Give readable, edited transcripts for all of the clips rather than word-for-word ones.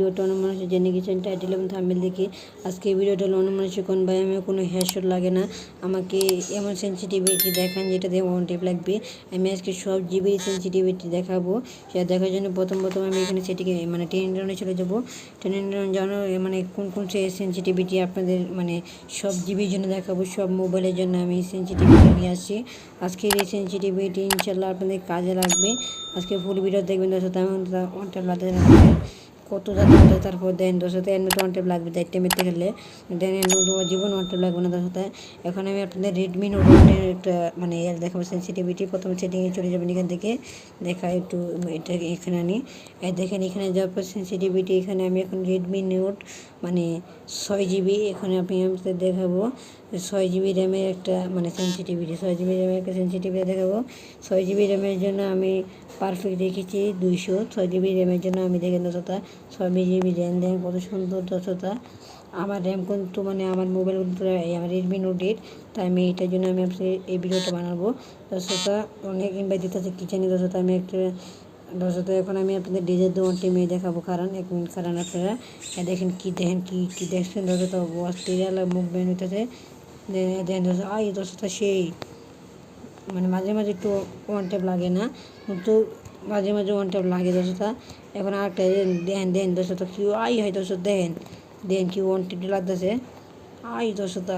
ওটা অন্য মানুষ জেনে গেছেন টাইটেল এবং থাম্বনেল দেখে। আজকে এই ভিডিওটা হলো অন্য মানুষের কোন ভাই আমি কোনো হেডশট লাগে না, আমাকে এমন সেন্সিটিভিটি দেখান যেটা দিয়ে ওয়ান টেপ লাগবে। আমি আজকে সব জিবি সেন্সিটিভিটি দেখাবো। সেটা দেখার জন্য প্রথম আমি এখানে সেটিকে মানে টেলিগ্রামে চলে যাবো। টেলিগ্রাম জানো মানে কোন সেন্সিটিভিটি আপনাদের মানে সব জিবির জন্য দেখাবো, সব মোবাইলের জন্য আমি সেন্সিটিভিটি নিয়ে আসছি। আজকের এই সেন্সিটিভিটি ইনশাল্লাহ আপনাদের কাজে লাগবে। আজকে ফুল ভিডিও দেখবেন, তেমন ওয়ান টেপ লাগতে কত যাতে তারপর দেন দশতে এর মতো ওয়ান টেপ লাগবে, দেড় টেপের গেলে দেন এর মতো জীবন ওয়ান টেপ লাগবে না দশতে। এখন আমি আপনাদের রেডমি নোট ওয়ানের একটা মানে এর দেখাবো সেন্সিটিভিটি। প্রথমে সেটিংয়ে চলে যাবেন, এখান থেকে দেখা একটু এটা এখানে আনি। দেখেন এখানে যাওয়ার পর সেন্সিটিভিটি এখানে আমি এখন রেডমি নোট মানে 6 জিবি এখানে আপনি আমাদের দেখাবো 6 জিবি র্যামের একটা মানে সেন্সিটিভিটি, 6 জিবি র্যামের একটা সেন্সিটিভিটি দেখাবো। 6 জিবি র্যামের জন্য আমি পারফেক্ট রেখেছি 200। 6 জিবি র্যামের জন্য আমি দেখেন দশটা 6 জিবি র্যাম দেন কত সুন্দর দশটা। আমার র্যাম কিন্তু মানে আমার মোবাইল কিন্তু আমার রেডমি নোট 8, তাই আমি এটার জন্য আমি আপনার এই ভিডিওটা বানাবো। দশটা অনেক ইনভাইট দিতে আছে কিচেনে দশটা আমি একটা দশটা। এখন আমি আপনাদের ডিজের দোকান টিমে দেখাবো, কারণ 1 মিনিট কারণ আপনারা দেখেন কি দেখছেন দশটা অস্ট্রেলিয়ার মুভমেন্ট হইতেছে দেখেন দশটা এই দশটা সেই মানে মাঝে মাঝে একটু ওয়ান টেপ লাগে না, কিন্তু মাঝে মাঝে ওয়ান টেপ লাগে দশটা। এখন আরেকটা দেন দশটা কি হয় দশটা দেন কি ওয়ান টেপ লাগতেছে দশটা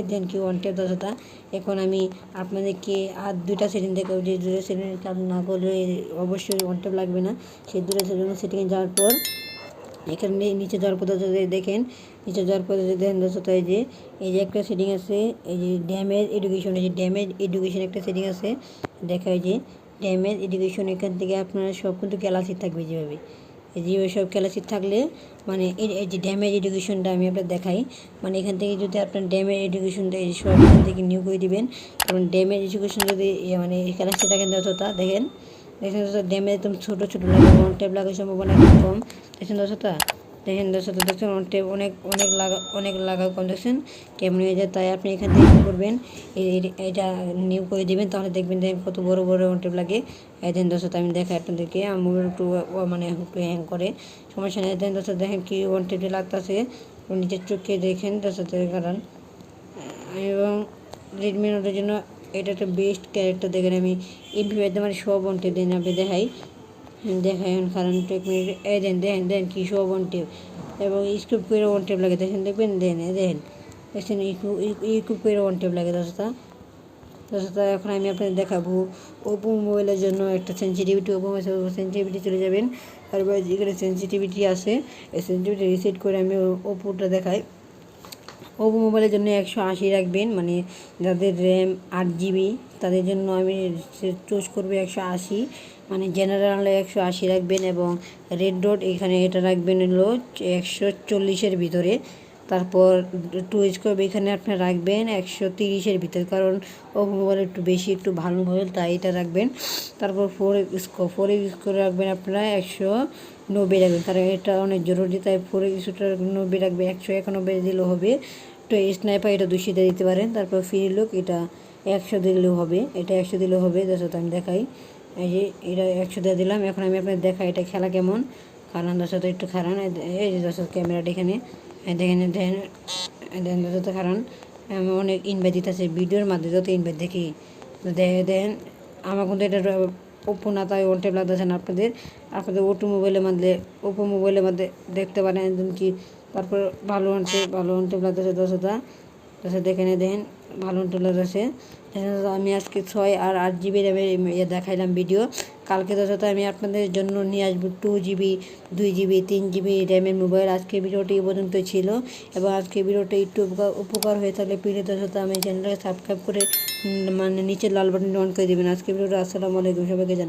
দেন কি ওয়ান টেপ দশটা। এখন আমি আপনাদেরকে আর 2টা সেটিং দেখাবো, যে 2টা সেটিং কাজ না করলে অবশ্যই ওয়ান টেপ লাগবে না। সেই 2টা সেটিংয়ে যাওয়ার পর এখানে নিচে যাওয়ার পর দেখেন, নিচে যাওয়ার পর দেখেন দশটা এই যে একটা সেটিং আছে, এই যে ড্যামেজ এডুকেশন, এই যে ড্যামেজ এডুকেশন একটা সেটিং আছে দেখা, এই যে ড্যামেজ এডুকেশন। এখান থেকে আপনারা সব কিন্তু ক্যালাসিট থাকবে যেভাবে, এই যে সব ক্যালাসিট থাকলে মানে এই যে ড্যামেজ এডুকেশনটা আমি আপনার দেখাই। মানে এখান থেকে যদি আপনার ড্যামেজ এডুকেশনটা এই সব এখান থেকে নিউ করে দিবেন, কারণ ড্যামেজ এডুকেশন যদি মানে ক্যালাসিট থাকেন দশটা দেখেন ড্যামেজ একদম ছোটো লাগে, ওয়ান টেপ লাগার সম্ভাবনা একদম কম। দেখছেন দশটা দেখছেন ওয়ান টেপ অনেক লাগা কম দেখছেন কেমন হয়ে যায়। তাই আপনি এখান থেকে কী করবেন, এটা নিউ করে দেবেন, তাহলে দেখবেন কত বড় ওয়ান টেপ লাগে। দেন দশটা আমি দেখাই আপনাদেরকে, আমার মোবাইল একটু মানে একটু হ্যাং করে, সমস্যা নেই। দেন দশটা দেখেন কি ওয়ান টেপে লাগতেছে নিজের চোখে দেখেন দশটা। কারণ এবং রেডমি নোটের জন্য এটা একটা বেস্ট ক্যারেক্টার দেখেন। আমি এইভাবে মানে সব ওয়ান টেপ দেন আপনি দেখাই কারণ টেকনিক দেন কি সব ওয়ান টেপ এবং স্কুপ করে ওয়ান টেপ লাগে দেখেন দেখছেন ইউকুব করে ওয়ান টেপ লাগে দশটা। এখন আমি আপনাদের দেখাবো ওপো মোবাইলের জন্য একটা সেন্সিটিভিটি। ওপো সেন্সিটিভিটি চলে যাবেন, তারপর যেখানে সেন্সিটিভিটি আছে এই সেন্সিটিভিটি রিসেট করে আমি ওপোটা দেখাই। ওপো মোবাইলের জন্য 180 রাখবেন, মানে যাদের র্যাম 8 জিবি তাদের জন্য আমি চুজ করবো 180, মানে জেনারেলে 180 রাখবেন। এবং রেড ডট এখানে এটা রাখবেন হলো 140-এর ভিতরে। তারপর টু স্কোপ এখানে আপনি রাখবেন 130-এর ভিতরে, কারণ ওপো মোবাইল একটু বেশি একটু ভালো মোবাইল তাই এটা রাখবেন। তারপর 4x স্কোর রাখবেন আপনারা 190 রাখবেন, কারণ এটা অনেক জরুরি, তাই 4x 90 রাখবেন। 191 দিলেও হবে। তো স্নাইপার এটা 200 দিতে পারেন। তারপর ফ্রি লুক এটা 100 দিলেও হবে, এটা 100 দিলেও হবে। দশটা আমি দেখাই, এই যে এটা 100 দিয়ে দিলাম। এখন আমি আপনাদের দেখাই এটা খেলা কেমন, কারণ দশটা একটু খারান। এই যে দশটা ক্যামেরাটা এখানে দেখেন দশটা কারণ আমি অনেক ইনভাইট দিতেছে ভিডিওর মাধ্যমে, যত ইনভাইট দেখি দেখেন আমার কিন্তু এটা ওপো না, তাই ওয়ান টেপ লাগতেছে না। আপনাদের ওপো মোবাইলের মধ্যে দেখতে পারেন কি। তারপর ভালো ওয়ান টেপ লাগতেছে দশটা দেখেন ভালো ওয়ান টেপ লাগতেছে। আমি আজকে 6 আর 8 জিবি র্যামের দেখাইলাম ভিডিও। কালকে দশটা আমি আপনাদের জন্য নিয়ে আসবো 2 জিবি 2 জিবি 3 জিবি র্যামের মোবাইল। আজকে ভিডিওটি এই পর্যন্ত ছিল, এবং আজকে ভিডিওটা একটু উপকার হয়ে থাকলে প্লিজ দশটা আমি চ্যানেলটাকে সাবস্ক্রাইব করে মানে নিচে লাল বাটন অন করে দেবেন। আজকে ভিডিওটা আসসালামু আলাইকুম সবাইকে জানাই।